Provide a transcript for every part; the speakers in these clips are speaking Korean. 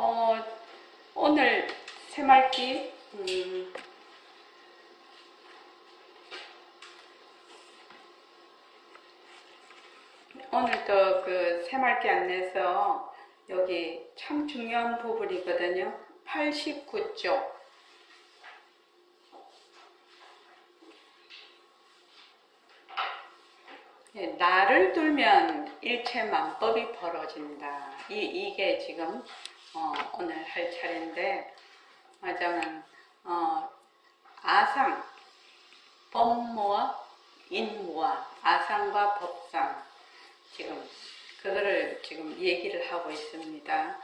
어, 오늘 새말기, 오늘도 그 새말기 안내서 여기 참 중요한 부분이거든요. 89쪽. 나를 두면 일체만법이 벌어진다. 이게 지금 오늘 할 차례인데, 맞아면 아상, 법무와 인무와 아상과 법상, 지금 그거를 지금 얘기를 하고 있습니다.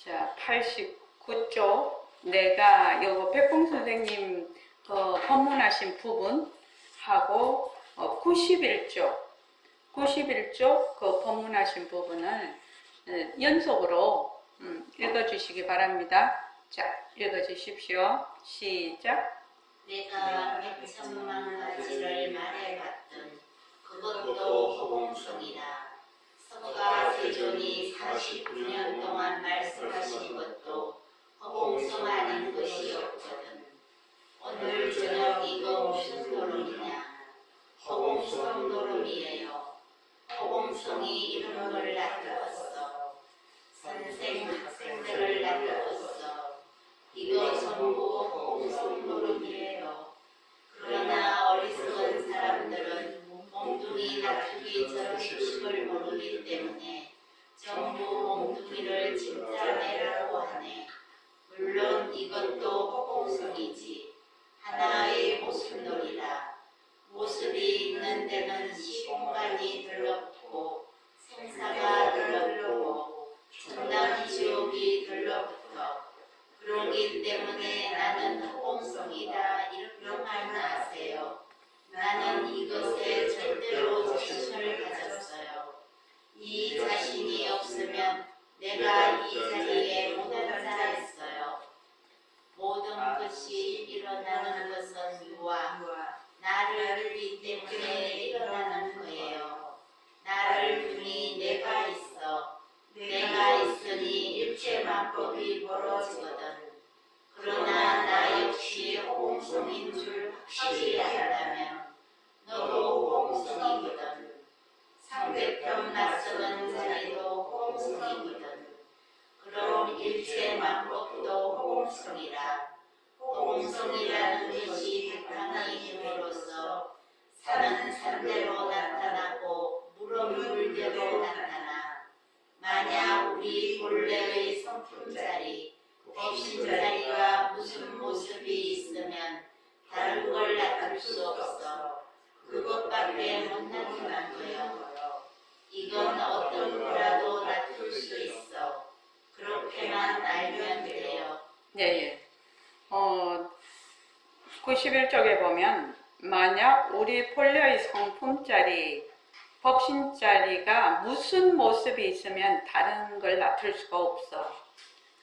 자, 89쪽 내가 요거 백봉 선생님 법문하신 부분하고 91쪽 그 법문하신 부분을 연속으로 읽어주시기 바랍니다. 자, 읽어주십시오. 시작. 내가 백천만 가지를 말해봤던 그것도 허공성이다. 석가 세존이 49년 동안 말씀하신 것도 허공성 아닌 것이 없거든. 오늘 저녁 이거 무슨 노름이냐? 허공성 노름이에요. 허공성이 이름을 놔두었어. 선생 학생들을 놔두었어. 이거 전부 허공성 노름이에요. 그러나 어리석은 사람들은 몽둥이 놔두기 전 주식을 모르기 때문에 전부 몽둥이를 진짜내라고 하네. 물론 이것도 허공성이지. 하나의 모습놀이라. 모습이 있는 데는 시공간이 들러붙고 생사가 들러붙고 천당 지옥이 들러붙어. 그러기 때문에 나는 허공성이다 이렇게만 아세요. 나는 이것에 절대로 자신을 가졌어요. 이 자신이 없으면 내가 이 자리에 못 앉아있어요. 모든 것이 일어나는 것은 유아, 나를 두기 때문에 일어나는 거예요. 나를 두니 내가 있어. 내가 있으니 일체만법이 벌어지거든. 그러나 나 역시 허공성인 줄 확실히 안다면 너도 허공성이거든. 상대편 낯서는 자리도 허공성이거든. 그럼 일체만법도 허공성이라. 허공성이라는 것이 바탕이 힘으로써 산은 산대로 나타나고 물은 물대로 나타나. 만약 우리 본래의 성품자리, 법신자리가 무슨 모습이 있으면 다른 걸 나타낼 수 없어. 그것밖에 못 나타나고요. 이건 어떤 거라도 나타낼 수 있어. 그렇게만 알면 돼요. 예. 91쪽에 보면 만약 우리 본래의 성품자리, 법신자리가 무슨 모습이 있으면 다른 걸 나타낼 수가 없어.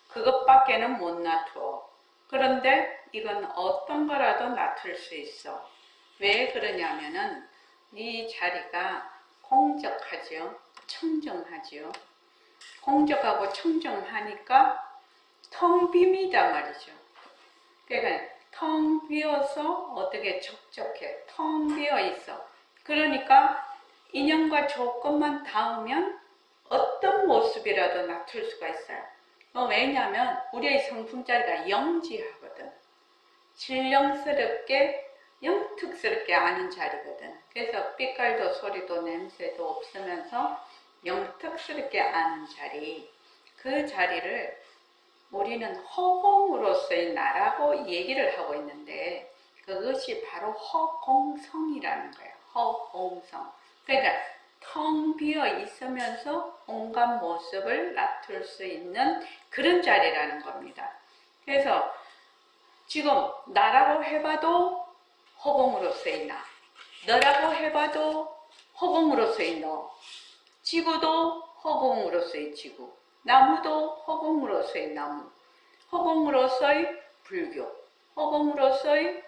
그것밖에는 못 나타워. 그런데 이건 어떤 거라도 나타낼 수 있어. 왜 그러냐면은 이 자리가 공적하죠. 청정하죠. 공적하고 청정하니까 텅 빈이다 말이죠. 그러니까 텅 비어서 어떻게 적적해. 텅 비어 있어. 그러니까 인연과 조건만 닿으면 어떤 모습이라도 나타낼 수가 있어요. 왜냐하면 우리의 성품자리가 영지하거든. 신령스럽게 영특스럽게 아는 자리거든. 그래서 빛깔도 소리도 냄새도 없으면서 영특스럽게 아는 자리, 그 자리를 우리는 허공으로서의 나라고 얘기를 하고 있는데 그것이 바로 허공성이라는 거예요. 허공성. 그러니까 텅 비어 있으면서 온갖 모습을 나타낼 수 있는 그런 자리라는 겁니다. 그래서 지금 나라고 해봐도 허공으로서의 나, 너라고 해봐도 허공으로서의 너, 지구도 허공으로서의 지구, 나무도 허공으로서의 나무, 허공으로서의 불교, 허공으로서의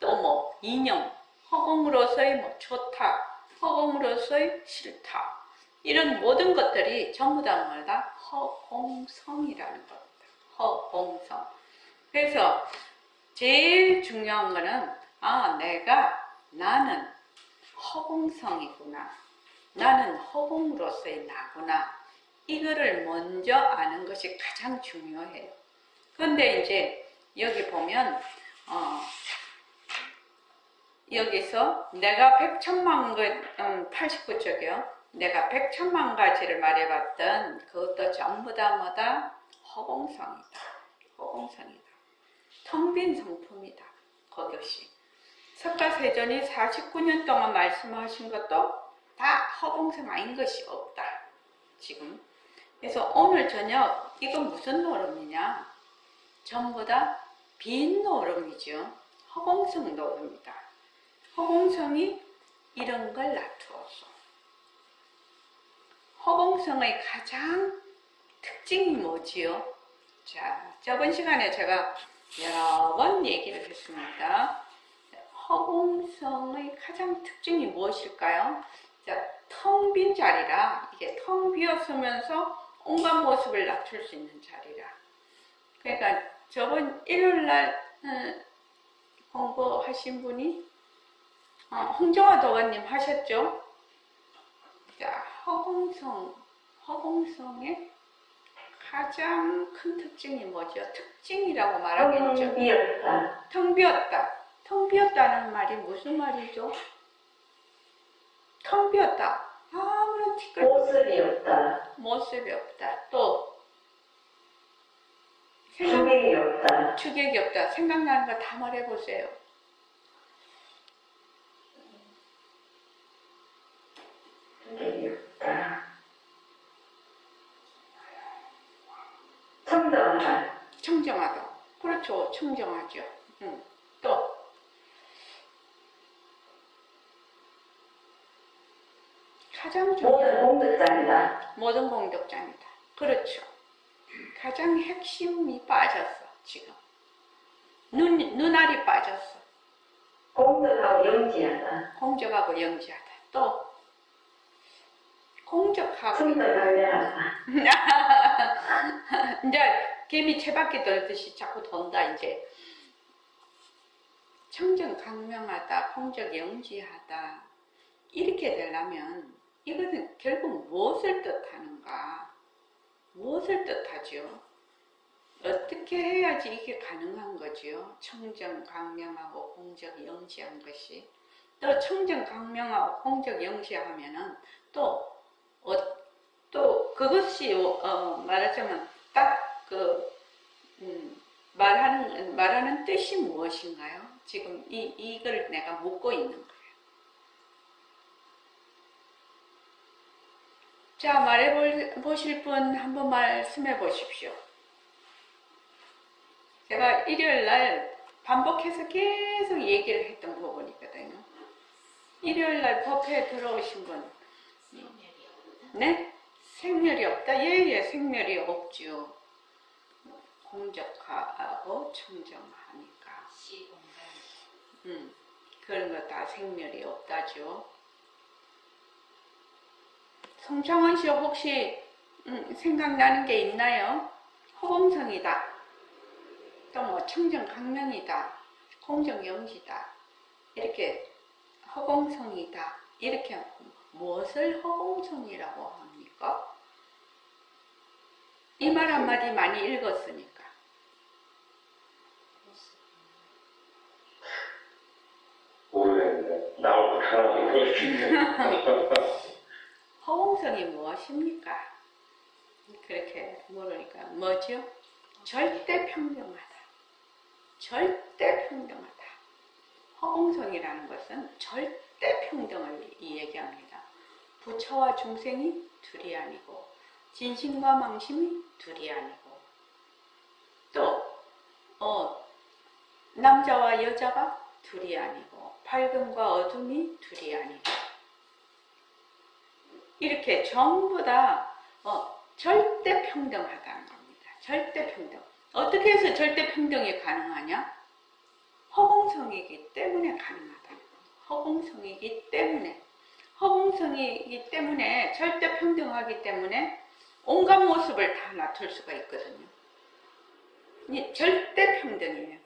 또 뭐 이념, 허공으로서의 뭐 좋다, 허공으로서의 싫다, 이런 모든 것들이 전부 다 뭐다? 허공성이라는 겁니다. 허공성. 그래서 제일 중요한 거는 나는 허공성이구나. 나는 허공으로서의 나구나. 이거를 먼저 아는 것이 가장 중요해요. 그런데 이제 여기 보면 여기서 내가 89쪽이요. 내가 100천만 가지를 말해봤던 그것도 전부 다 뭐다? 허공성이다. 허공성이다. 텅 빈 성품이다. 그것이. 석가세존이 49년 동안 말씀하신 것도 다 허공성 아닌 것이 없다. 지금. 그래서 오늘 저녁 이건 무슨 노름이냐? 전부 다 빈 노름이죠. 허공성 노름이다. 허공성이 이런 걸 놔두어서. 허공성의 가장 특징이 뭐지요? 자, 저번 시간에 제가 여러 번 얘기를 했습니다. 허공성의 가장 특징이 무엇일까요? 자, 텅 빈 자리라. 이게 텅 비었으면서 온갖 모습을 낮출 수 있는 자리라. 그러니까 저번 일요일날 공부하신 분이 홍정화 도가님 하셨죠? 자, 허공성의 가장 큰 특징이 뭐죠? 특징이라고 말하겠죠? 텅 비었다. 텅 비었다. 텅 비었다는 말이 무슨 말이죠? 텅 비었다. 아무런 티끌 모습이 없다. 모습이 없다. 또 주객이 없다. 주객이 없다. 생각나는 거 다 말해보세요. 주객이 없다. 청정하다. 청정하다. 그렇죠. 청정하죠. 또 가장 모든 중요한 공덕장이다. 모든 공덕장이다. 그렇죠. 가장 핵심이 빠졌어. 지금 눈알이 빠졌어. 공덕하고 영지하다. 공적하고 영지하다. 또 공적하고 청정강렬하다. 이제 개미 채바퀴 돌듯이 자꾸 돈다. 이제 청정강명하다, 공적영지하다 이렇게 되려면 이거는 결국 무엇을 뜻하는가? 무엇을 뜻하죠? 어떻게 해야지 이게 가능한 거죠? 청정강명하고 공적영지한 것이. 또 청정강명하고 공적영지하면은 또 그것이 말하자면 딱 말하는 뜻이 무엇인가요? 지금 이걸 내가 묻고 있는 거예요. 자, 말해보실 분 한번 말씀해 보십시오. 제가 일요일날 반복해서 계속 얘기를 했던 부분이거든요. 일요일날 법회에 들어오신 분, 네? 생멸이 없다? 예, 생멸이 없죠. 공적하고 청정하니까. 그런 거 다 생멸이 없다죠. 송창원 씨 혹시 생각나는 게 있나요? 허공성이다. 또 뭐 청정강명이다. 공정영지다. 이렇게 허공성이다. 이렇게 무엇을 허공성이라고 합니까? 이 말 한마디 많이 읽었으니까. 모르겠는데 나올 것 하나도 그렇습니다. 허공성이 무엇입니까? 그렇게 모르니까 뭐죠? 절대 평등하다. 절대 평등하다. 허공성이라는 것은 절대 평등을 얘기합니다. 부처와 중생이 둘이 아니고 진심과 망심이 둘이 아니고 또 남자와 여자가 둘이 아니고 밝음과 어둠이 둘이 아니고 이렇게 전부 다 절대 평등하다는 겁니다. 절대 평등. 어떻게 해서 절대 평등이 가능하냐? 허공성이기 때문에 가능하다. 허공성이기 때문에 절대 평등하기 때문에 온갖 모습을 다 나툴 수가 있거든요. 절대 평등이에요.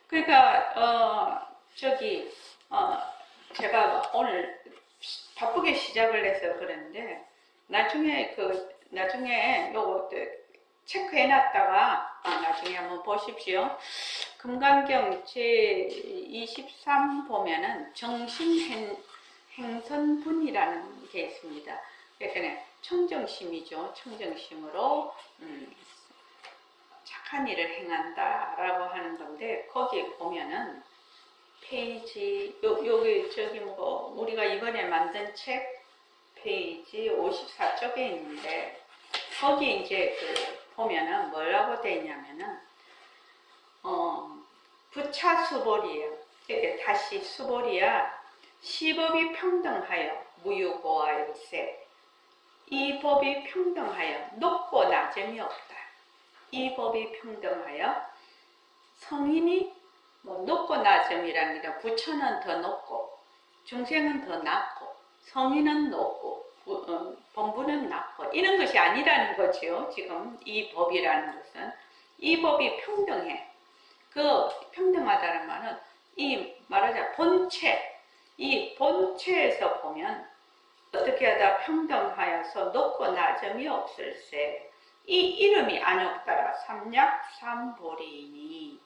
그러니까 제가 오늘 바쁘게 시작을 해서 그랬는데 나중에 요거 체크해놨다가 나중에 한번 보십시오. 금강경 제23 보면은 정신행선분이라는 게 있습니다. 그러니까 청정심이죠. 청정심으로 착한 일을 행한다라고 하는 건데 거기 보면은 페이지 여기 우리가 이번에 만든 책 페이지 54쪽에 있는데 거기 이제 보면은 뭐라고 돼 있냐면은 부차수벌이에요. 이렇게 다시 수벌이야. 시법이 평등하여 무유고하일세. 이 법이 평등하여 높고 낮음이 없다. 이 법이 평등하여 성인이 높고 낮음이라는 게 부처는 더 높고 중생은 더 낮고 성인은 높고 본부는 낮고 이런 것이 아니라는 거죠. 지금 이 법이라는 것은 이 법이 평등해. 그 평등하다는 말은 말하자 본체, 이 본체에서 보면 어떻게 하다 평등하여서 높고 낮음이 없을세. 이 이름이 안욕따라 삼약 삼보리이니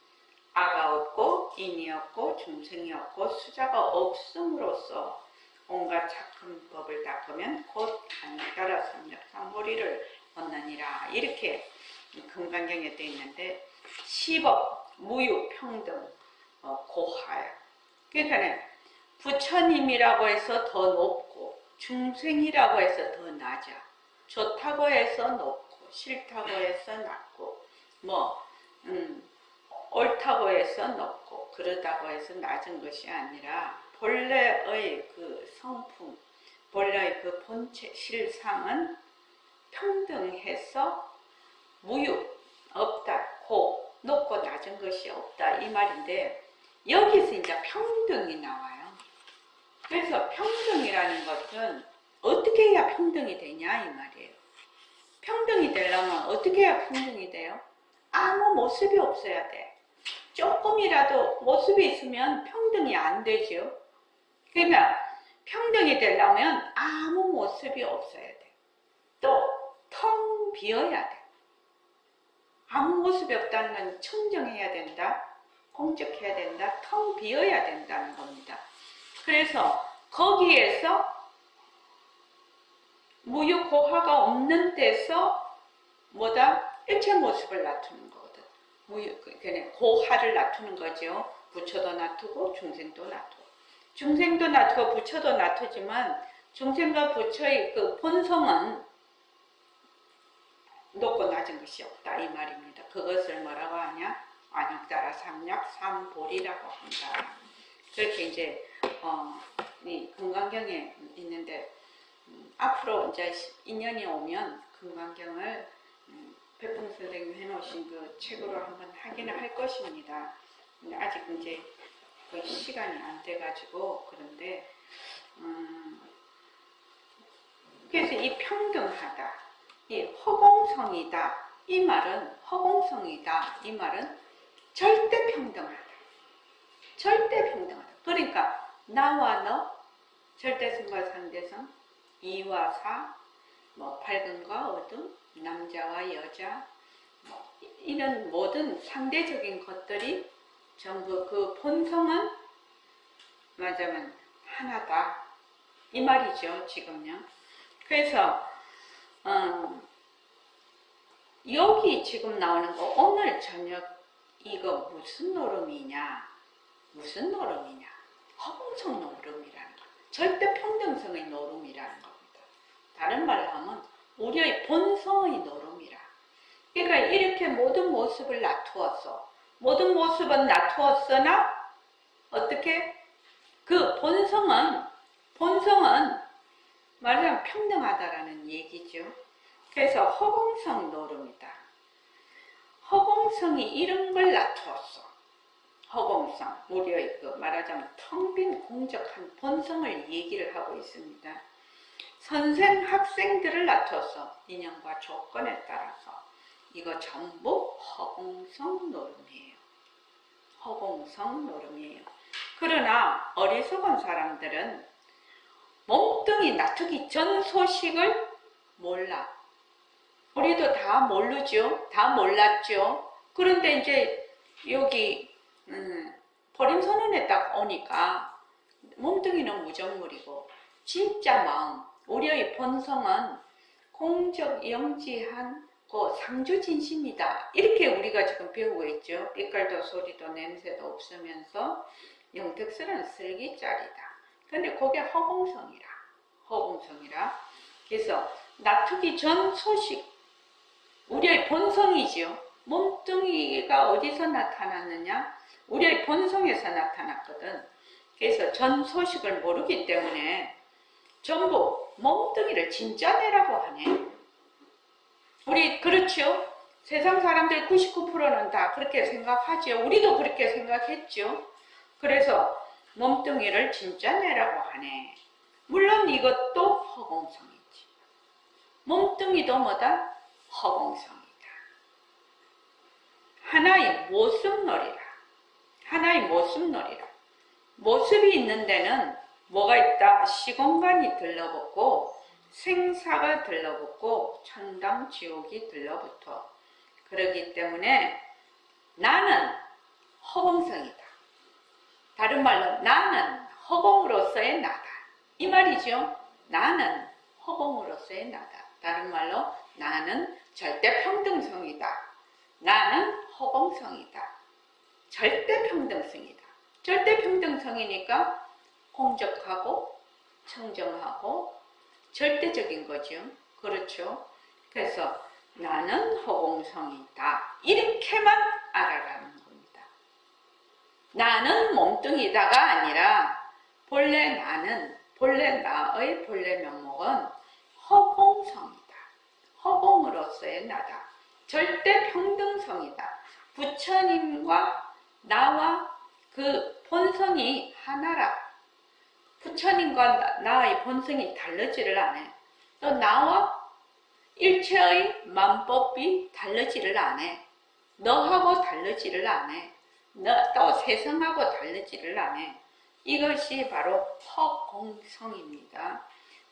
아가 없고 인이 없고 중생이 없고 수자가 없음으로써 온갖 착한 법을 닦으면 곧 안욕따라 삼약 삼보리를 얻느니라. 이렇게 금강경에 되어 있는데 시법, 무유, 평등, 고하여. 그러니까 부처님이라고 해서 더 높고 중생이라고 해서 더 낮아. 좋다고 해서 높고 싫다고 해서 낮고 옳다고 해서 높고 그러다고 해서 낮은 것이 아니라 본래의 그 성품, 본래의 그 본체 실상은 평등해서 무유, 없다, 고, 높고 낮은 것이 없다 이 말인데 여기서 이제 평등이 나와요. 그래서 평등이라는 것은 어떻게 해야 평등이 되냐 이 말이에요. 평등이 되려면 어떻게 해야 평등이 돼요? 아무 모습이 없어야 돼. 조금이라도 모습이 있으면 평등이 안 되죠. 그러면 평등이 되려면 아무 모습이 없어야 돼. 또 텅 비어야 돼. 아무 모습이 없다는 건 청정해야 된다. 공적해야 된다. 텅 비어야 된다는 겁니다. 그래서 거기에서 무유고하가 없는 데서 일체 모습을 나타내는 거거든. 고하를 낮추는 거죠. 부처도 낮추고 중생도 낮추고. 중생도 낮추고 부처도 낮추지만 중생과 부처의 그 본성은 높고 낮은 것이 없다 이 말입니다. 그것을 뭐라고 하냐? 안욕따라 삼약 삼보리라고 한다. 그렇게 이제 이 금강경에 있는데 앞으로 이제 인연이 오면 금강경을 백봉 선생님 해놓으신 그 책으로 한번 확인을 할 것입니다. 근데 아직 이제 거의 시간이 안 돼가지고 그런데 그래서 이 평등하다, 이 허공성이다 이 말은 허공성이다 이 말은 절대 평등하다, 절대 평등하다. 그러니까 나와 너 절대성과 상대성, 이와 사, 밝음과 어둠, 남자와 여자, 이런 모든 상대적인 것들이 전부 그 본성은 말하자면 하나다 이 말이죠 지금요. 그래서 여기 지금 나오는 거 오늘 저녁 이거 무슨 노름이냐? 무슨 노름이냐? 허공성 노름이라는 거. 절대 평등성의 노름이라는 겁니다. 다른 말로 하면 우리의 본성의 노름이라. 그러니까 이렇게 모든 모습을 놔두었어. 모든 모습은 놔두었으나 어떻게? 그 본성은 말하자면 평등하다라는 얘기죠. 그래서 허공성 노름이다. 허공성이 이런 걸 놔두었어. 허공성, 우리의 그 말하자면 텅 빈 공적한 본성을 얘기를 하고 있습니다. 선생, 학생들을 놔둬서 인연과 조건에 따라서 이거 전부 허공성 노름이에요. 허공성 노름이에요. 그러나 어리석은 사람들은 몸뚱이 낮추기 전 소식을 몰라. 우리도 다 모르죠. 다 몰랐죠. 그런데 이제 여기 보림선언에 딱 오니까 몸뚱이는 무정물이고 진짜 마음, 우리의 본성은 공적 영지한 그 상주진심이다. 이렇게 우리가 지금 배우고 있죠. 빛깔도 소리도 냄새도 없으면서 영특스러운 슬기짜리다. 근데 그게 허공성이라. 허공성이라. 그래서 낮추기 전 소식, 우리의 본성이죠. 몸뚱이가 어디서 나타났느냐? 우리의 본성에서 나타났거든. 그래서 전 소식을 모르기 때문에 전부 몸뚱이를 진짜내라고 하네. 우리 그렇죠? 세상 사람들 99%는 다 그렇게 생각하죠. 우리도 그렇게 생각했죠. 그래서 몸뚱이를 진짜내라고 하네. 물론 이것도 허공성이지. 몸뚱이도 뭐다? 허공성이다. 하나의 모습놀이라. 하나의 모습놀이라. 모습이 있는 데는 뭐가 있다? 시공간이 들러붙고 생사가 들러붙고 천당 지옥이 들러붙어. 그렇기 때문에 나는 허공성이다. 다른 말로 나는 허공으로서의 나다. 이 말이죠. 나는 허공으로서의 나다. 다른 말로 나는 절대평등성이다. 나는 허공성이다. 절대평등성이다. 절대평등성이니까 공적하고 청정하고 절대적인 거죠. 그렇죠. 그래서 나는 허공성이다. 이렇게만 알아라는 겁니다. 나는 몸뚱이다가 아니라 본래 나는, 본래 나의 본래 면목은 허공성이다. 허공으로서의 나다. 절대평등성이다. 부처님과 나와 그 본성이 하나라. 부처님과 나의 본성이 다르지를 않아. 또 나와 일체의 만법이 다르지를 않아. 너하고 다르지를 않아. 또 세상하고 다르지를 않아. 이것이 바로 허공성입니다.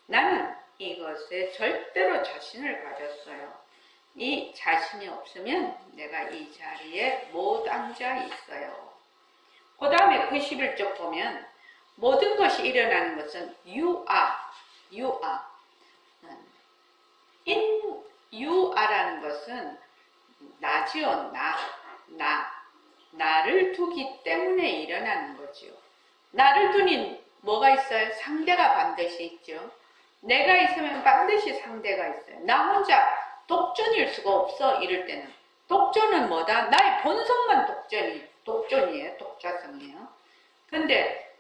나는 이것에 절대로 자신을 가졌어요. 이 자신이 없으면 내가 이 자리에 못 앉아 있어요. 그 다음에 91쪽 보면 모든 것이 일어나는 것은 유아라는 것은 나지요. 나를 두기 때문에 일어나는 거지요. 나를 두니 뭐가 있어요? 상대가 반드시 있죠. 내가 있으면 반드시 상대가 있어요. 나 혼자 독존일 수가 없어. 이럴 때는 독존은 뭐다? 나의 본성만 독존이에요. 독자성이에요. 근데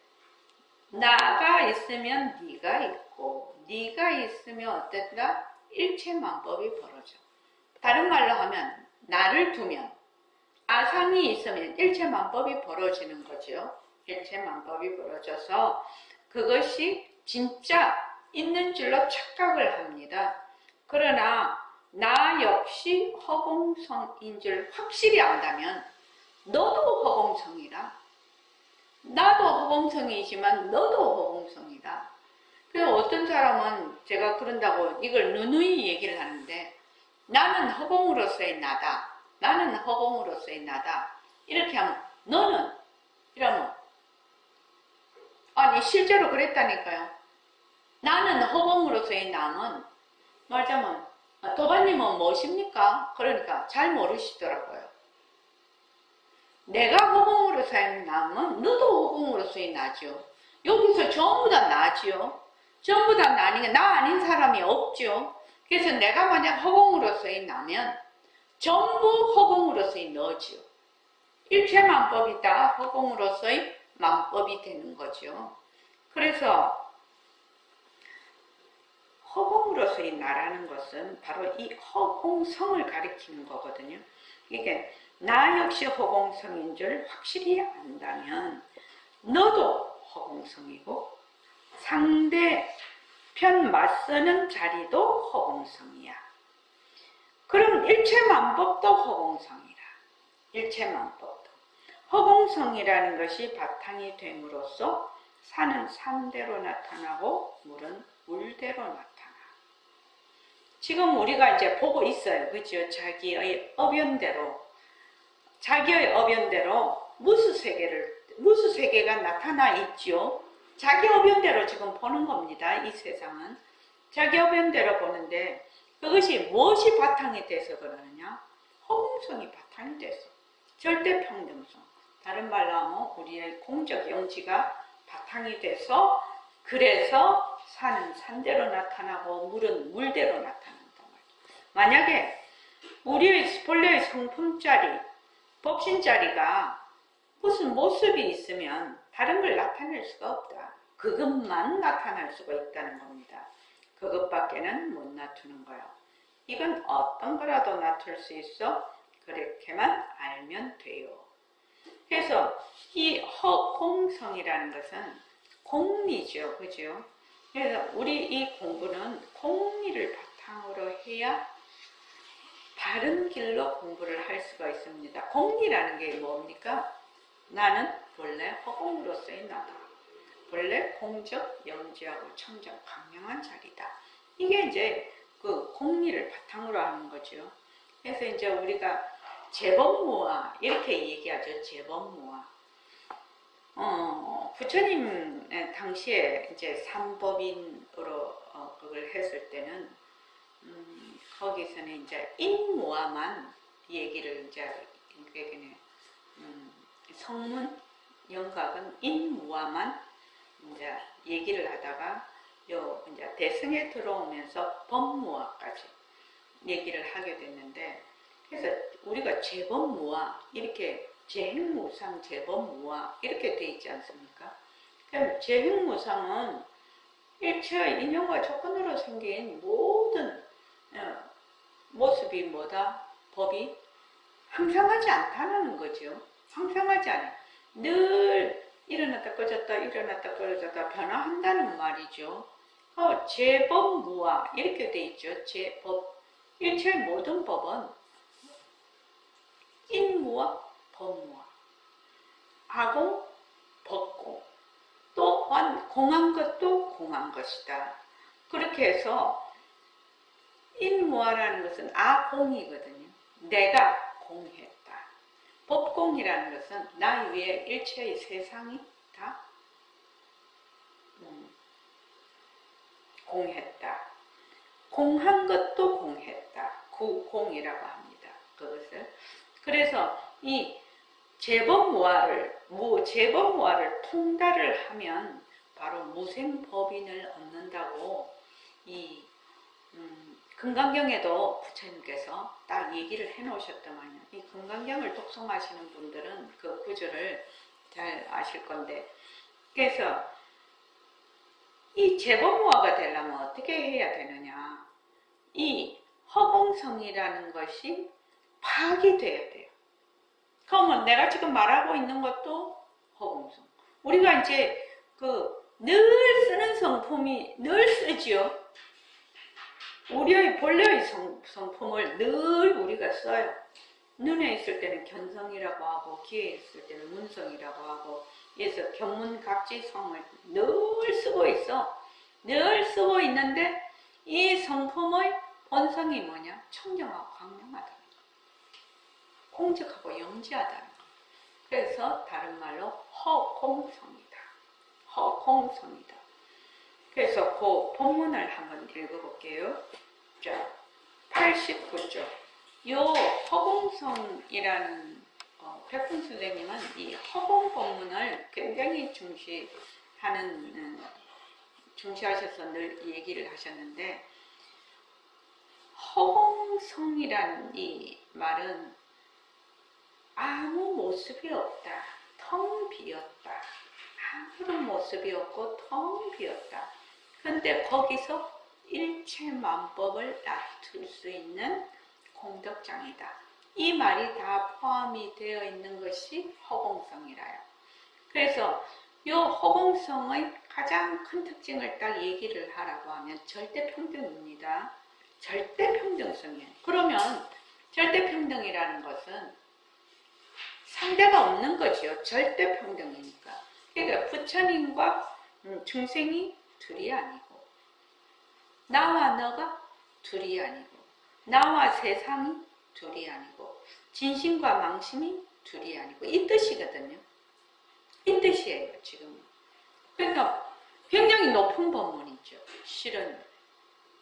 나가 있으면 네가 있고 네가 있으면 어땠다? 일체만법이 벌어져. 다른 말로 하면 나를 두면 아상이 있으면 일체만법이 벌어지는 거죠. 일체만법이 벌어져서 그것이 진짜 있는 줄로 착각을 합니다. 그러나 나 역시 허공성인 줄 확실히 안다면 너도 허공성이라. 나도 허공성이지만 너도 허공성이다. 그래서 어떤 사람은 제가 그런다고 이걸 누누이 얘기를 하는데 나는 허공으로서의 나다. 나는 허공으로서의 나다. 이렇게 하면 너는 이러면 아니 실제로 그랬다니까요. 나는 허공으로서의 남은 말하자면 도반님은 무엇입니까? 그러니까 잘 모르시더라고요. 내가 허공으로서의 남은 너도 허공으로서의 나죠. 여기서 전부 다 나죠. 전부 다 나니까 나 아닌 사람이 없죠. 그래서 내가 만약 허공으로서의 나면 전부 허공으로서의 너죠. 일체만법이 다 허공으로서의 만법이 되는 거죠. 그래서 허공으로서의 나라는 것은 바로 이 허공성을 가리키는 거거든요. 이게 나 역시 허공성인 줄 확실히 안다면 너도 허공성이고 상대편 맞서는 자리도 허공성이야. 그럼 일체만법도 허공성이라. 일체만법도. 허공성이라는 것이 바탕이 됨으로써 산은 산대로 나타나고 물은 물대로 나타나. 지금 우리가 이제 보고 있어요. 그죠? 자기의 어변대로 무수 세계가 나타나 있죠. 자기 어변대로 지금 보는 겁니다. 이 세상은. 자기 어변대로 보는데 그것이 무엇이 바탕이 돼서 그러느냐? 허공성이 바탕이 돼서. 절대평등성. 다른 말로 하면 우리의 공적 영지가 바탕이 돼서 그래서 산은 산대로 나타나고 물은 물대로 나타난단 말이에요. 만약에 우리의 본래의 성품짜리, 법신짜리가 무슨 모습이 있으면 다른 걸 나타낼 수가 없다. 그것만 나타날 수가 있다는 겁니다. 그것밖에는 못 나타내는 거예요. 이건 어떤 거라도 나타낼 수 있어. 그렇게만 알면 돼요. 그래서 이 허공성이라는 것은 공리죠. 그죠? 그래서 우리 이 공부는 공리를 바탕으로 해야 바른 길로 공부를 할 수가 있습니다. 공리라는 게 뭡니까? 나는 원래 허공으로서의 나다. 원래 공적, 영지하고 청정, 강명한 자리다. 이게 이제 그 공리를 바탕으로 하는 거죠. 그래서 이제 우리가 재범무화 이렇게 얘기하죠. 재범무화. 부처님 당시에 이제 삼법인으로 그걸 했을 때는 거기서는 이제 인무화만 얘기를 이제 성문 영각은 인무화만 이제 얘기를 하다가 요 이제 대승에 들어오면서 법무화까지 얘기를 하게 됐는데 그래서 우리가 재법무화 이렇게 재행무상 재법무화 이렇게 돼 있지 않습니까? 그럼 재행무상은 일체의 인연과 조건으로 생긴 모든 모습이 뭐다? 법이 항상하지 않다는 거죠. 항상하지 않아요. 늘 일어났다 꺼졌다 일어났다 꺼졌다 변화한다는 말이죠. 재법무화 이렇게 돼 있죠. 재법 일체의 모든 법은 인무와 법무와 아공, 법공 또 공한 것도 공한 것이다. 그렇게 해서 인무화라는 것은 아공이거든요. 내가 공했다. 법공이라는 것은 나 위에 일체의 세상이 다 공했다. 공한 것도 공했다. 구공이라고 합니다. 그것을. 그래서 이 재범무화를 통달을 하면 바로 무생법인을 얻는다고 이 금강경에도 부처님께서 딱 얘기를 해 놓으셨더만요. 이 금강경을 독송하시는 분들은 그 구조를 잘 아실 건데 그래서 이 재범무화가 되려면 어떻게 해야 되느냐. 이 허공성이라는 것이 파악이 돼야 돼요. 그러면 내가 지금 말하고 있는 것도 허공성. 우리가 이제 늘 쓰는 성품이 늘 쓰지요. 우리의 본래의 성품을 늘 우리가 써요. 눈에 있을 때는 견성이라고 하고 귀에 있을 때는 문성이라고 하고 그래서 견문각지성을 늘 쓰고 있어. 늘 쓰고 있는데 이 성품의 본성이 뭐냐? 청정하고 강명하다는 거. 공적하고 영지하다는 거. 그래서 다른 말로 허공성이다. 허공성이다. 그래서 그 본문을 한번 읽어볼게요. 자, 89쪽. 요 허공성이라는 백분 선생님은 이 허공 본문을 굉장히 중시하셔서 늘 얘기를 하셨는데 허공성이라는 이 말은 아무 모습이 없다. 텅 비었다. 아무런 모습이 없고 텅 비었다. 근데 거기서 일체만법을 놔둘 수 있는 공덕장이다. 이 말이 다 포함이 되어 있는 것이 허공성이라요. 그래서 이 허공성의 가장 큰 특징을 딱 얘기를 하라고 하면 절대평등입니다. 절대평등성이에요. 그러면 절대평등이라는 것은 상대가 없는 거지요. 절대평등이니까. 그러니까 부처님과 중생이 둘이 아니고, 나와 너가 둘이 아니고, 나와 세상이 둘이 아니고, 진심과 망심이 둘이 아니고, 이 뜻이거든요. 이 뜻이에요, 지금. 그러니까 굉장히 높은 법문이죠. 실은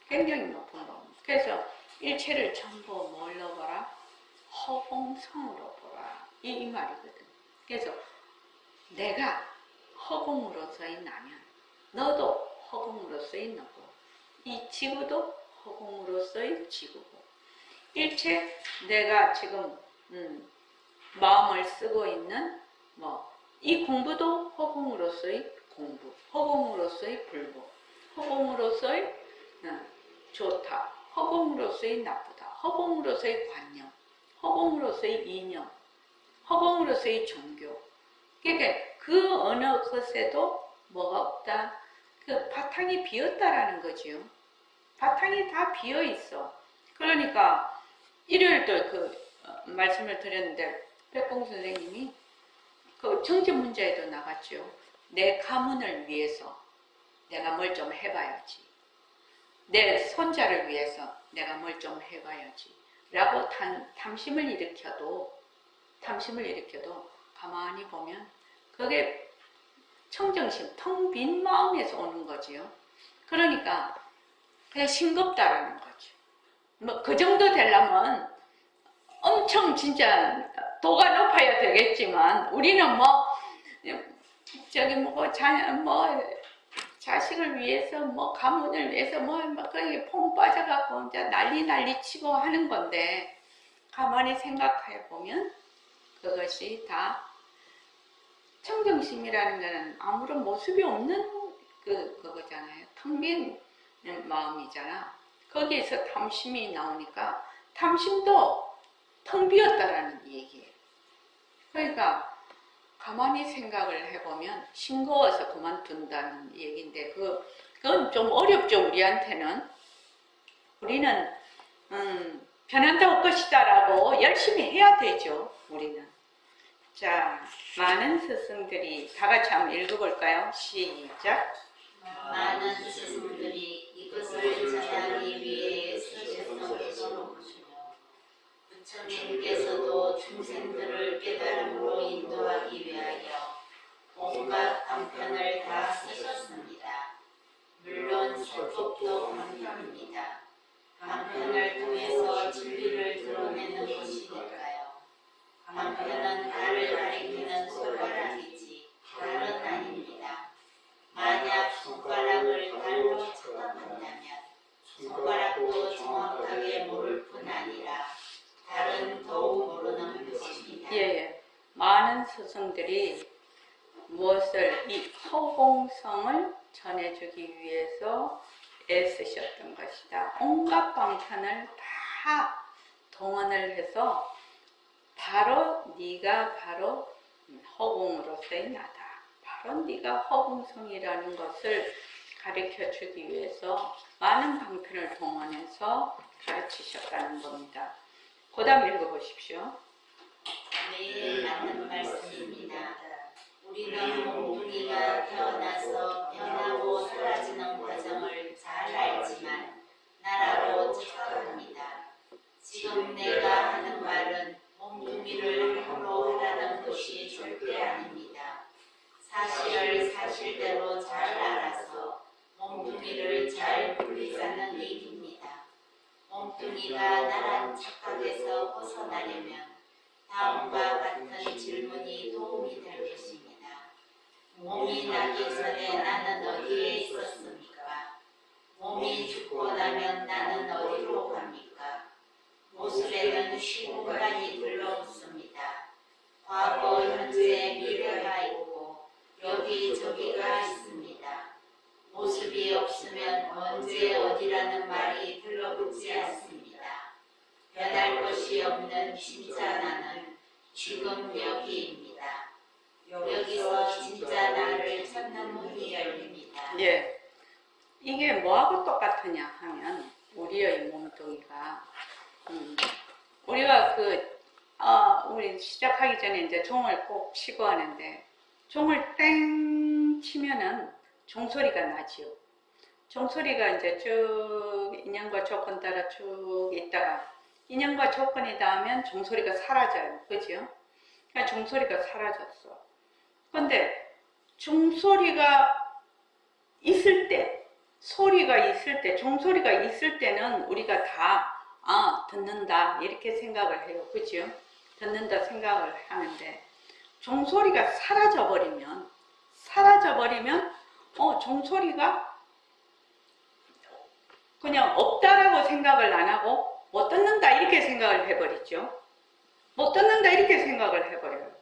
굉장히 높은 법문. 그래서 일체를 전부 뭘로 보라? 허공성으로 보라. 이 말이거든. 그래서 내가 허공으로서의 나면 너도 허공으로서의 너고, 이 지구도 허공으로서의 지구고, 일체 내가 지금 마음을 쓰고 있는 이 공부도 허공으로서의 공부, 허공으로서의 불부, 허공으로서의 좋다, 허공으로서의 나쁘다, 허공으로서의 관념, 허공으로서의 이념, 허공으로서의 종교. 그러니까 그 어느 것에도 뭐가 없다? 그 바탕이 비었다라는 거지요. 바탕이 다 비어 있어. 그러니까 일요일도 말씀을 드렸는데 백봉 선생님이 그 정치 문제에도 나갔죠. 내 가문을 위해서 내가 뭘 좀 해봐야지. 내 손자를 위해서 내가 뭘 좀 해봐야지. 라고 탐심을 일으켜도 가만히 보면 그게 청정심, 텅 빈 마음에서 오는 거지요. 그러니까 그냥 싱겁다라는 거죠. 뭐 그 정도 되려면 엄청 진짜 도가 높아야 되겠지만, 우리는 자식을 위해서 가문을 위해서 그게 폼 빠져갖고 이제 난리 치고 하는 건데, 가만히 생각해 보면 그것이 다 청정심이라는 거는 아무런 모습이 없는 그거잖아요. 텅 빈 마음이잖아. 거기에서 탐심이 나오니까 탐심도 텅 비었다라는 얘기예요. 그러니까 가만히 생각을 해보면 싱거워서 그만둔다는 얘기인데, 그건 좀 어렵죠. 우리한테는. 우리는 변한다고 것이다라고 열심히 해야 되죠. 우리는. 자, 많은 스승들이 다 같이 한번 읽어볼까요? 시작. 많은 스승들이 이것을 전하기 위해 서셨으므로 부처님께서도 중생들을 깨달음으로 인도하기 위하여 온갖 방편을 다 쓰셨습니다. 물론 설법도 방편입니다. 방편을 통해서 진리를 드러내는 것이 될까요? 방편은 달을 가리키는 손가락이지 달은 아닙니다. 만약 손가락을 달로 착각한다면 손가락도 정확하게 모를 뿐 아니라 달은 더욱 모르는 것입니다. 예. 많은 스승들이 무엇을, 이 허공성을 전해주기 위해서 애쓰셨던 것이다. 온갖 방편을 다 동원을 해서 바로 네가 바로 허공으로서의 나다. 바로 네가 허공성이라는 것을 가르쳐주기 위해서 많은 방편을 동원해서 가르치셨다는 겁니다. 그 다음 읽어보십시오. 네, 맞는 말씀입니다. 우리는 몽둥이가 태어나서 변하고 사라지는 과정을 잘 알지만 나라고 착각합니다. 지금 내가 하는 말은 몽둥이를 함으로 하라는 것이 절대 아닙니다. 사실을 사실대로 잘 알아서 몽둥이를 잘 분리하는 얘기입니다. 몽둥이가 나란 착각에서 벗어나려면 다음과 같은 질문이 도움이 될 것입니다. 몸이 나기 전에 나는 어디에 있었습니까? 몸이 죽고 나면 나는 어디로 갑니까? 모술에는 시공간이 들러붙습니다. 과거, 현재, 미래가 있고 여기저기가 있습니다. 모습이 없으면 언제 어디라는 말이 들러붙지 않습니다. 변할 것이 없는 진짜 나는 지금 여기입니다. 여기서 진짜 나를 찾는 문이 열립니다. 예. 이게 뭐하고 똑같으냐 하면, 우리의 몸뚱이가 우리가 우리 시작하기 전에 이제 종을 꼭 치고 하는데 종을 땡 치면은 종소리가 나지요. 종소리가 이제 쭉 인연과 조건 따라 쭉 있다가 인연과 조건이 닿으면 종소리가 사라져요. 그죠? 그러니까 종소리가 사라졌어. 근데 종소리가 있을 때, 소리가 있을 때, 종소리가 있을 때는 우리가 다 듣는다 이렇게 생각을 해요. 그죠? 듣는다 생각을 하는데 종소리가 사라져버리면 종소리가 그냥 없다라고 생각을 안 하고 못 듣는다 이렇게 생각을 해버리죠. 못 듣는다 이렇게 생각을 해버려요.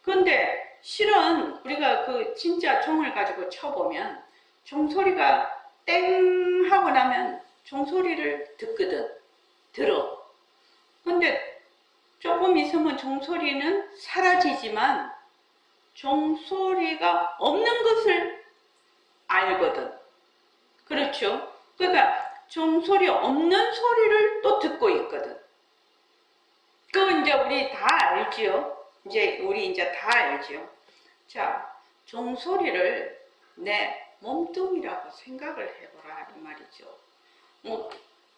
근데 실은 우리가 진짜 종을 가지고 쳐보면 종소리가 땡 하고 나면 종소리를 들어. 근데 조금 있으면 종소리는 사라지지만 종소리가 없는 것을 알거든. 그렇죠? 그러니까 종소리 없는 소리를 또 듣고 있거든. 그거 이제 우리 다 알지요? 우리 이제 다 알지요? 자, 종소리를 내 몸뚱이라고 생각을 해보라 이 말이죠.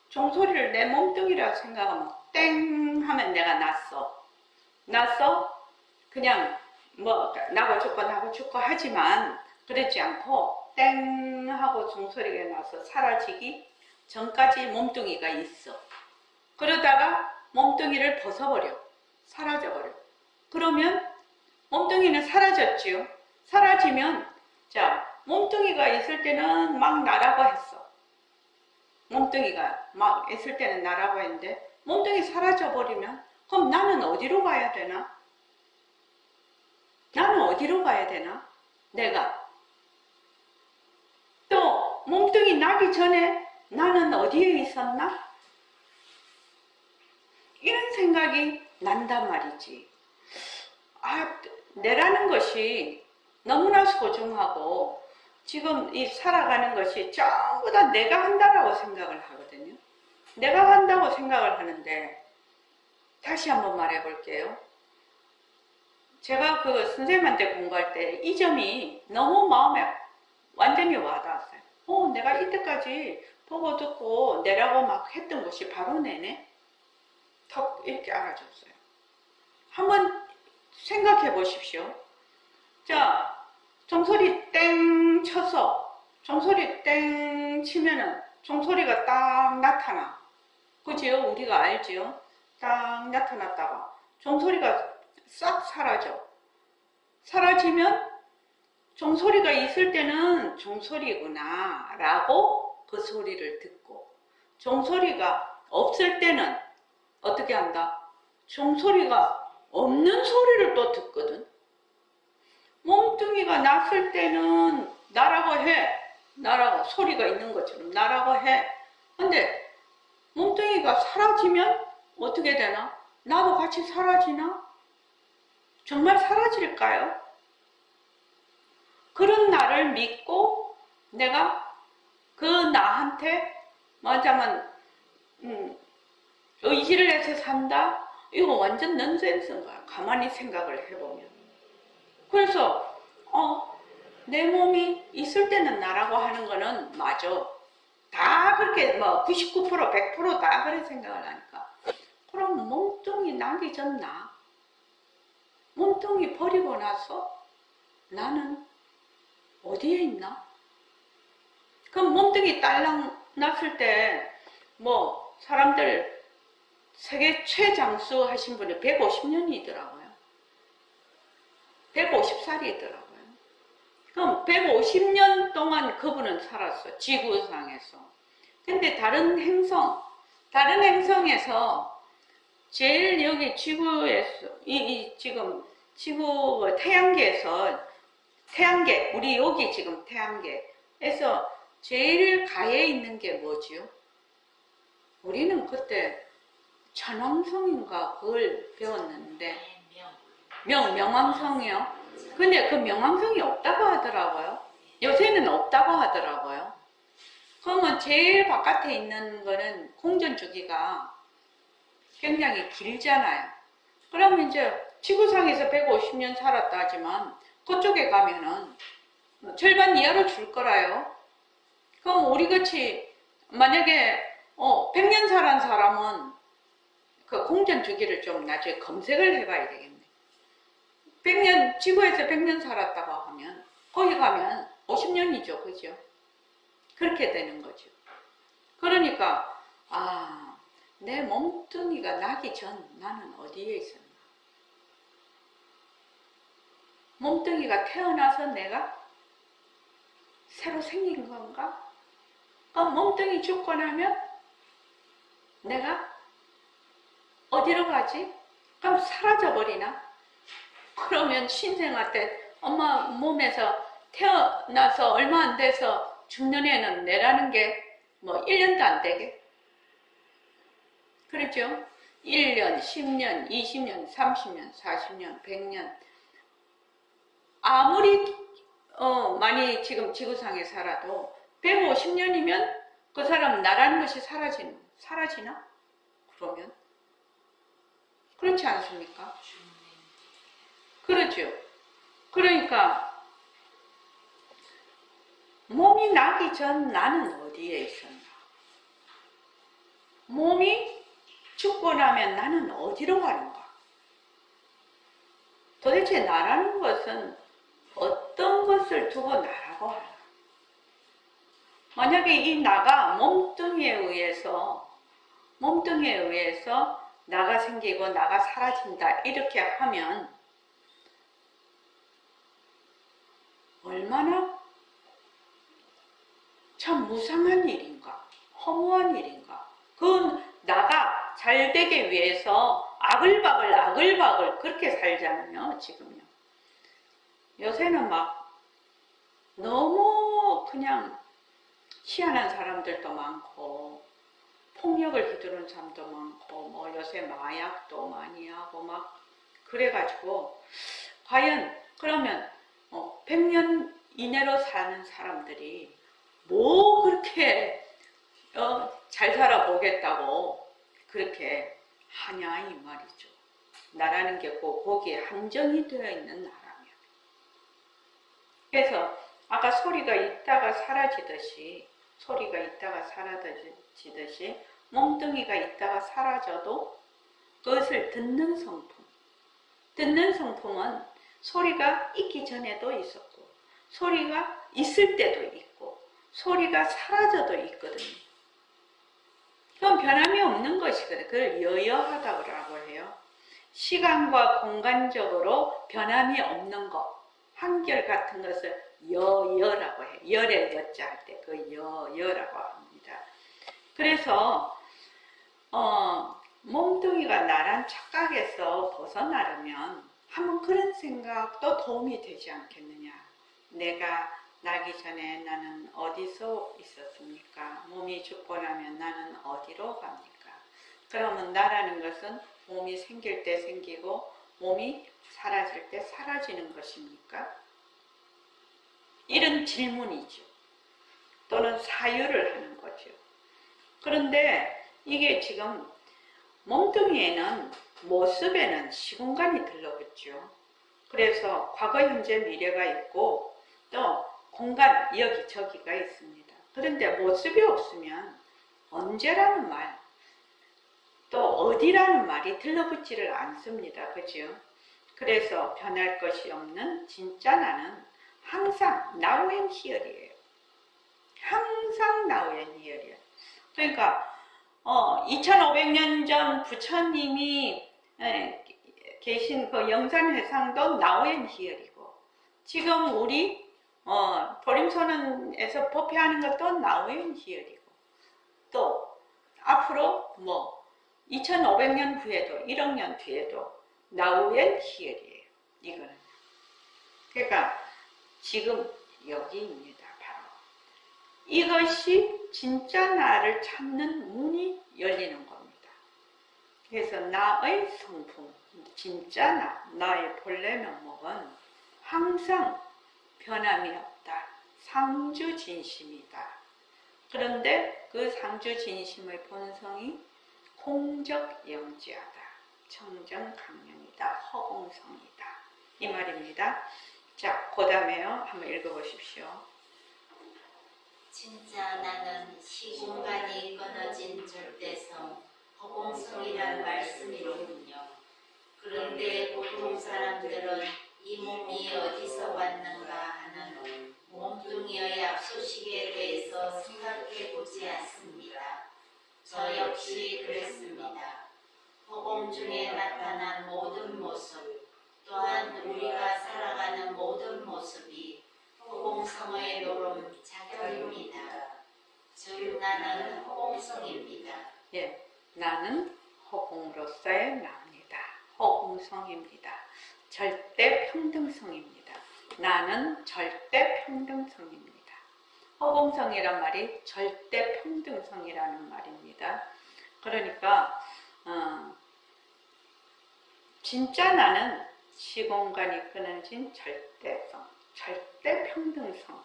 종소리를 내 몸뚱이라고 생각하면 땡 하면 내가 났어? 그냥 나고 죽고 하지만 그렇지 않고 땡 하고 종소리가 나서 사라지기 전까지 몸뚱이가 있어. 그러다가 몸뚱이를 벗어버려. 사라져버려. 그러면 몸뚱이는 사라졌지요. 사라지면 자, 몸뚱이가 있을 때는 막 나라고 했어. 몸뚱이가 막 있을 때는 나라고 했는데 몸뚱이 사라져버리면 그럼 나는 어디로 가야 되나? 내가 또 몸뚱이 나기 전에 나는 어디에 있었나? 이런 생각이 난단 말이지. 내라는 것이 너무나 소중하고 지금 이 살아가는 것이 전부 다 내가 한다라고 생각을 하거든요. 내가 한다고 생각을 하는데 다시 한번 말해 볼게요. 제가 선생님한테 공부할 때 이 점이 너무 마음에 완전히 와닿았어요. 내가 이때까지 보고 듣고 내라고 막 했던 것이 바로 내네? 턱 이렇게 알아줬어요. 한번 생각해 보십시오. 자, 종소리 땡 쳐서 종소리 땡 치면은 종소리가 딱 나타나. 그지요? 우리가 알지요? 딱 나타났다가 종소리가 싹 사라져. 사라지면 종소리가 있을 때는 종소리구나 라고 그 소리를 듣고 종소리가 없을 때는 어떻게 한다? 종소리가 없는 소리를 또 듣거든. 몸뚱이가 났을 때는 나라고 해. 나라고 소리가 있는 것처럼 나라고 해. 근데 몸뚱이가 사라지면 어떻게 되나? 나도 같이 사라지나? 정말 사라질까요? 그런 나를 믿고 내가 그 나한테 말하자면 의지를 해서 산다? 이거 완전 넌센스인 거야. 가만히 생각을 해보면. 그래서 내 몸이 있을 때는 나라고 하는 거는 맞아. 다 그렇게 99% 100%다 그래 생각을 하니까 그럼 몸뚱이 나기 전 나. 몸뚱이 버리고 나서 나는 어디에 있나? 그럼 몸뚱이 딸랑 났을 때 사람들 세계 최장수 하신 분이 150년이더라고요. 150살이더라고요. 그럼 150년 동안 그분은 살았어. 지구상에서. 근데 다른 행성에서 제일 여기 지구에서 지금 지구 태양계에서 우리 여기 지금 태양계에서 제일 가에 있는 게 뭐지요? 우리는 그때 천왕성인가 그걸 배웠는데 명왕성이요. 근데 그 명왕성이 없다고 하더라고요. 요새는 없다고 하더라고요. 그러면 제일 바깥에 있는 거는 공전주기가 굉장히 길잖아요. 그러면 이제 지구상에서 150년 살았다 하지만 그쪽에 가면은 절반 이하로 줄 거라요. 그럼 우리같이 만약에 100년 살은 사람은 그 공전 주기를 좀 나중에 검색을 해봐야 되겠네. 100년, 지구에서 100년 살았다고 하면 거기 가면 50년이죠. 그죠? 그렇게 되는 거죠. 그러니까 내 몸뚱이가 나기 전 나는 어디에 있었나? 몸뚱이가 태어나서 내가 새로 생긴 건가? 몸뚱이 죽고 나면 내가 어디로 가지? 그럼 사라져 버리나? 그러면 신생아 때 엄마 몸에서 태어나서 얼마 안 돼서 죽는 애는 내라는 게 뭐 1년도 안 되게? 그렇죠? 1년, 10년, 20년, 30년, 40년, 100년 아무리 많이 지금 지구상에 살아도 150년이면 그 사람 나라는 것이 사라지나? 그러면? 그렇지 않습니까? 그렇죠. 그러니까 몸이 나기 전 나는 어디에 있었나? 몸이 죽고 나면 나는 어디로 가는가? 도대체 나라는 것은 어떤 것을 두고 나라고 하나? 만약에 이 나가 몸뚱이에 의해서 나가 생기고 나가 사라진다 이렇게 하면 얼마나 참 무상한 일인가, 허무한 일인가. 그 나가 잘 되기 위해서 아글바글 그렇게 살잖아요, 지금요. 요새는 막 너무 그냥 희한한 사람들도 많고 폭력을 휘두른 사람도 많고 뭐 요새 마약도 많이 하고 막 그래가지고 과연 그러면 100년 이내로 사는 사람들이 뭐 그렇게 잘 살아보겠다고 그렇게 하냐 이 말이죠. 나라는 게 꼭 거기에 한정이 되어 있는 나라면. 그래서 아까 소리가 있다가 사라지듯이 몸뚱이가 있다가 사라져도 그것을 듣는 성품은 소리가 있기 전에도 있었고 소리가 있을 때도 있고 소리가 사라져도 있거든요. 그건 변함이 없는 것이거든요. 그걸 여여하다고 해요. 시간과 공간적으로 변함이 없는 것, 한결 같은 것을 여여라고 해요. 열의 여자 할 때 그 여여라고 합니다. 그래서 몸뚱이가 나란 착각에서 벗어나려면 한번 그런 생각도 도움이 되지 않겠느냐. 내가 나기 전에 나는 어디서 있었습니까? 몸이 죽고 나면 나는 어디로 갑니까? 그러면 나라는 것은 몸이 생길 때 생기고 몸이 사라질 때 사라지는 것입니까? 이런 질문이죠. 또는 사유를 하는 거죠. 그런데 이게 지금 몸뚱이에는 모습에는 시공간이 들러붙죠. 그래서 과거, 현재, 미래가 있고 또 공간 여기저기가 있습니다. 그런데 모습이 없으면 언제라는 말, 또 어디라는 말이 들러붙지를 않습니다. 그죠? 그래서 변할 것이 없는 진짜 나는 항상 now and here이에요. 항상 now and here이에요. 그러니까 2500년 전 부처님이 계신 그 영산회상도 now and here이고 지금 우리 보림선언에서 법회하는 것도 now and here이고 또 앞으로 뭐 2500년 후에도 1억 년 뒤에도 now and here이에요. 이거는 그러니까 지금 여기입니다. 바로 이것이 진짜 나를 찾는 문이 열리는 겁니다. 그래서 나의 성품, 진짜 나의 본래 면목은 항상 변함이 없다. 상주진심이다. 그런데 그 상주 진심의 본성이 공적 영지하다, 청정강령이다, 허공성이다 이 말입니다. 자, 그 다음에요. 한번 읽어보십시오. 진짜 나는 시공간이 끊어진 절대성, 허공성이란 말씀이로군요. 그런데 보통 사람들은 이 몸이 어디서 왔는가 하는 몸뚱이의 압소식에 대해서 생각해 보지 않습니다. 저 역시 그랬습니다. 허공 중에 나타난 모든 모습, 또한 우리가 살아가는 모든 모습이 허공성의 노름 작용입니다. 즉 나는 허공성입니다. 예, 나는 허공으로서의 나입니다. 허공성입니다. 절대 평등성입니다. 나는 절대 평등성입니다. 허공성이란 말이 절대 평등성이라는 말입니다. 그러니까 진짜 나는 시공간이 끊어진 절대성, 절대 평등성,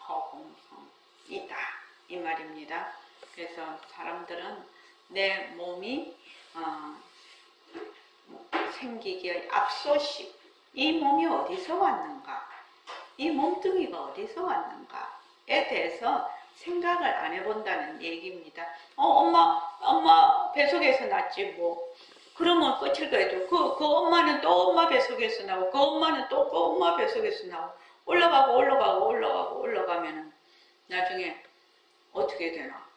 허공성이다 이 말입니다. 그래서 사람들은 내 몸이 생기기의 압소식, 이 몸이 어디서 왔는가, 이 몸뚱이가 어디서 왔는가에 대해서 생각을 안 해본다는 얘기입니다. 엄마 뱃속에서 났지 뭐. 그러면 끝일 거예요. 그 엄마는 또 엄마 뱃속에서 나오고, 그 엄마는 또 그 엄마 뱃속에서 나오고, 올라가면은 나중에 어떻게 되나?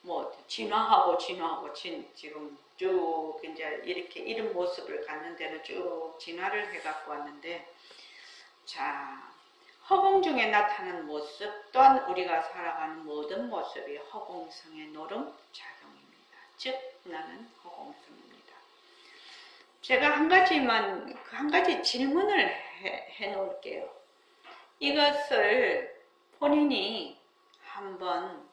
뭐 진화하고 지금 쭉 이제 이렇게 이런 모습을 갖는 데는 쭉 진화를 해갖고 왔는데, 자, 허공 중에 나타나는 모습 또한 우리가 살아가는 모든 모습이 허공성의 노름 작용입니다. 즉 나는 허공성입니다. 제가 한 가지 질문을 해 놓을게요. 이것을 본인이 한번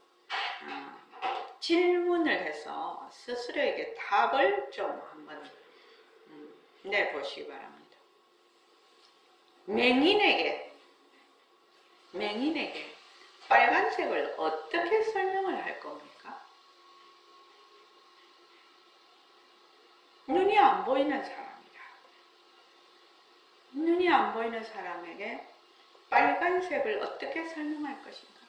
질문을 해서 스스로에게 답을 좀 한번 내보시기 바랍니다. 맹인에게 빨간색을 어떻게 설명을 할 겁니까? 눈이 안 보이는 사람이다. 눈이 안 보이는 사람에게 빨간색을 어떻게 설명할 것인가?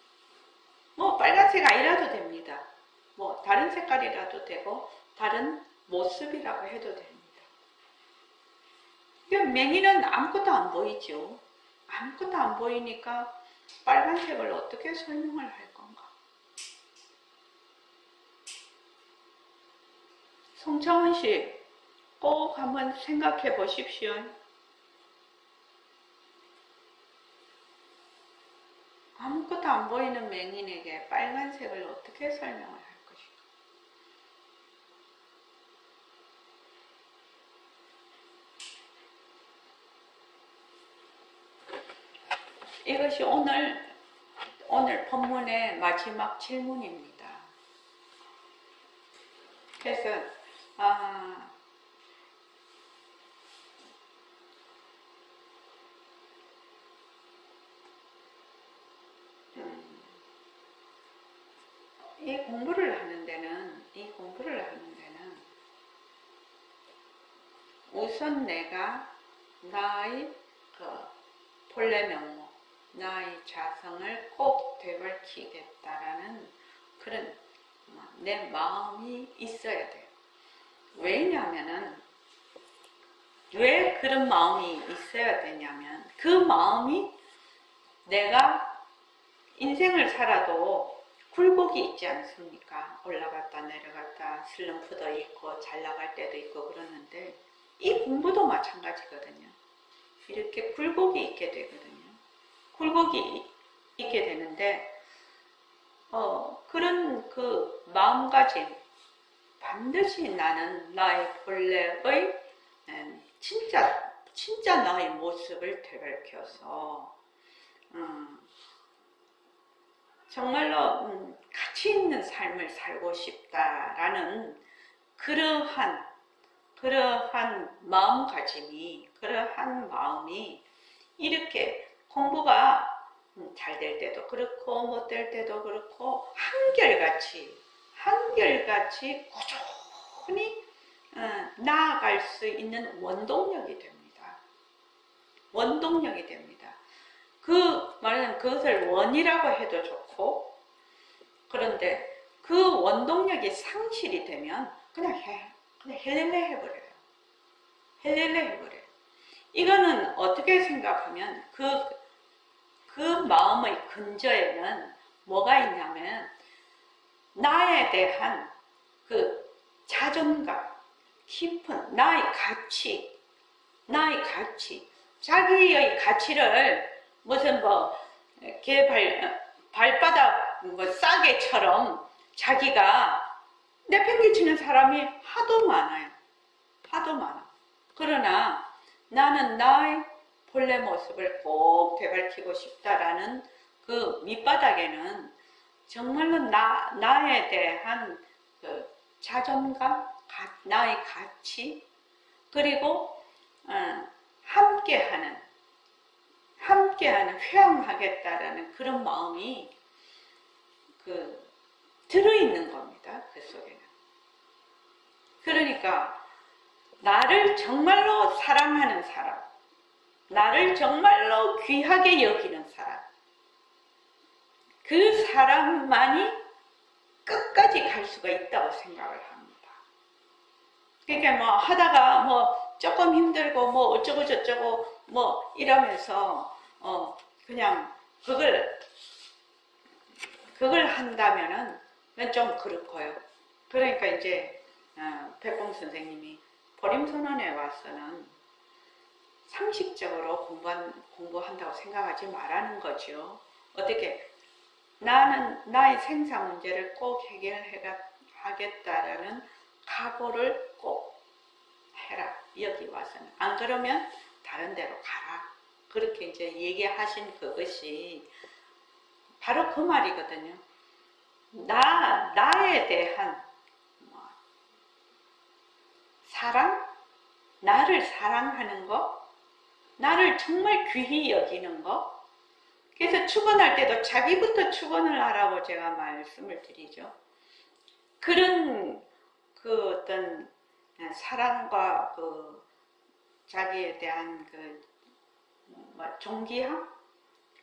뭐 빨간색 아니라도 됩니다. 뭐 다른 색깔이라도 되고 다른 모습이라고 해도 됩니다. 맹인은 아무것도 안 보이죠. 아무것도 안 보이니까 빨간색을 어떻게 설명을 할 건가? 송창훈 씨, 꼭 한번 생각해 보십시오. 아무것도 안 보이는 맹인에게 빨간색을 어떻게 설명을 할 것인가? 이것이 오늘 본문의 마지막 질문입니다. 그래서 이 공부를 하는 데는 우선 내가 나의 본래 면목, 나의 자성을 꼭 되돌키겠다라는 그런 내 마음이 있어야 돼요. 왜냐하면은 왜 그런 마음이 있어야 되냐면 그 마음이 내가 인생을 살아도 굴곡이 있지 않습니까? 올라갔다 내려갔다 슬럼프도 있고 잘 나갈 때도 있고 그러는데 이 공부도 마찬가지거든요. 이렇게 굴곡이 있게 되거든요. 굴곡이 있게 되는데 그런 그 마음가짐 반드시 나는 나의 본래의 진짜 나의 모습을 되돌켜서 정말로 가치 있는 삶을 살고 싶다라는 그러한 마음가짐이, 그러한 마음이 이렇게 공부가 잘 될 때도 그렇고 못 될 때도 그렇고 한결같이 꾸준히 나아갈 수 있는 원동력이 됩니다. 원동력이 됩니다. 말하자면 그것을 원이라고 해도 좋고, 그런데 그 원동력이 상실이 되면 그냥 헬렐레 해버려요. 헬렐레 해버려요. 이거는 어떻게 생각하면 그 마음의 근저에는 뭐가 있냐면 나에 대한 그 자존감, 깊은 나의 가치, 자기의 가치를 무슨 발바닥 싸개처럼 자기가 내팽개치는 사람이 하도 많아요. 하도 많아. 그러나 나는 나의 본래 모습을 꼭 되밝히고 싶다라는 그 밑바닥에는 정말로 나에 대한 그 자존감, 나의 가치, 그리고 함께하는 회양하겠다라는 그런 마음이 들어있는 겁니다. 그 속에는. 그러니까 나를 정말로 사랑하는 사람, 나를 정말로 귀하게 여기는 사람, 그 사람만이 끝까지 갈 수가 있다고 생각을 합니다. 그러니까 하다가 조금 힘들고 어쩌고 저쩌고 이러면서 그냥 그걸 한다면은 좀 그렇고요. 그러니까 이제 백봉 선생님이 보림선언에 와서는 상식적으로 공부한다고 생각하지 말라는 거죠. 어떻게 나는 나의 생사 문제를 꼭 해결하겠다라는 각오를 꼭 해라. 여기 와서는. 안 그러면 다른 데로 가라. 그렇게 이제 얘기하신 그것이 바로 그 말이거든요. 나에 대한 사랑, 나를 사랑하는 거, 나를 정말 귀히 여기는 거. 그래서 축원할 때도 자기부터 축원을 하라고 제가 말씀을 드리죠. 그런 어떤 사랑과 자기에 대한 존귀함,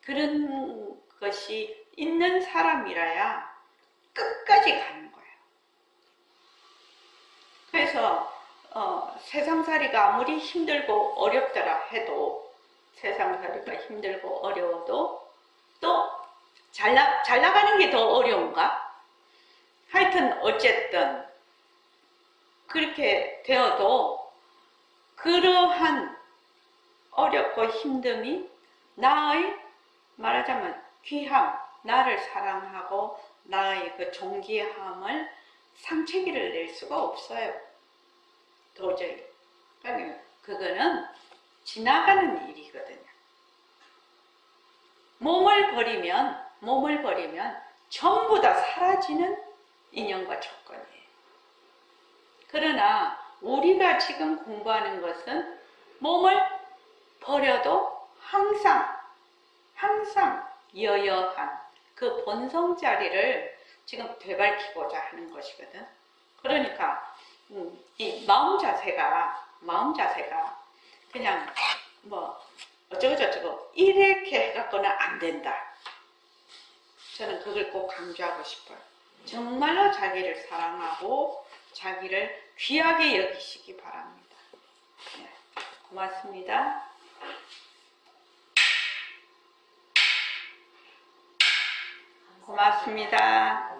그런 것이 있는 사람이라야 끝까지 가는 거예요. 그래서 세상살이가 아무리 힘들고 어렵더라 해도, 세상살이가 힘들고 어려워도 또 잘 나가는 게 더 어려운가? 하여튼 어쨌든 그렇게 되어도 그러한 어렵고 힘듦이 나의 말하자면 귀함, 나를 사랑하고 나의 그 존귀함을 상체기를 낼 수가 없어요. 도저히. 그러니까 그거는 지나가는 일이거든요. 몸을 버리면 전부 다 사라지는 인연과 조건이에요. 그러나 우리가 지금 공부하는 것은 몸을 버려도 항상 여여한 그 본성 자리를 지금 되밝히고자 하는 것이거든. 그러니까 이 마음 자세가 그냥 어쩌고저쩌고 이렇게 해갖고는 안 된다. 저는 그걸 꼭 강조하고 싶어요. 정말로 자기를 사랑하고 자기를 귀하게 여기시기 바랍니다. 네, 고맙습니다. 고맙습니다.